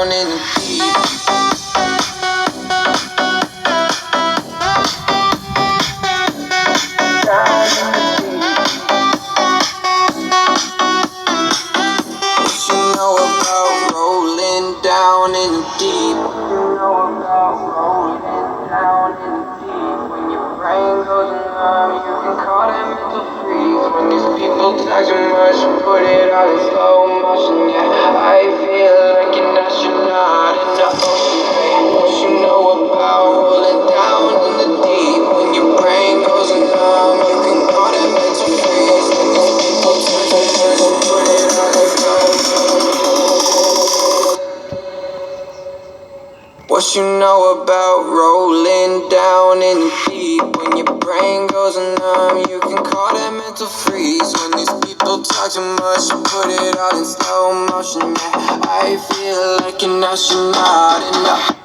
down in the deep. What you know about rolling down in the deep? What you know about rolling down in the deep? When your brain goes numb, you can call that mental freeze. When these people talk too much, put it all in slow motion. Yeah, I feel like an astronaut in the ocean. What you know about rolling down in the deep? When your brain goes numb, you can call that mental freeze. When these people talk too much, put it all in slow motion. What you know about rolling down in the deep? When your brain goes numb, you can call that mental freeze. When these people talk too much, put it all in slow motion. Yeah, I feel like an astronaut in the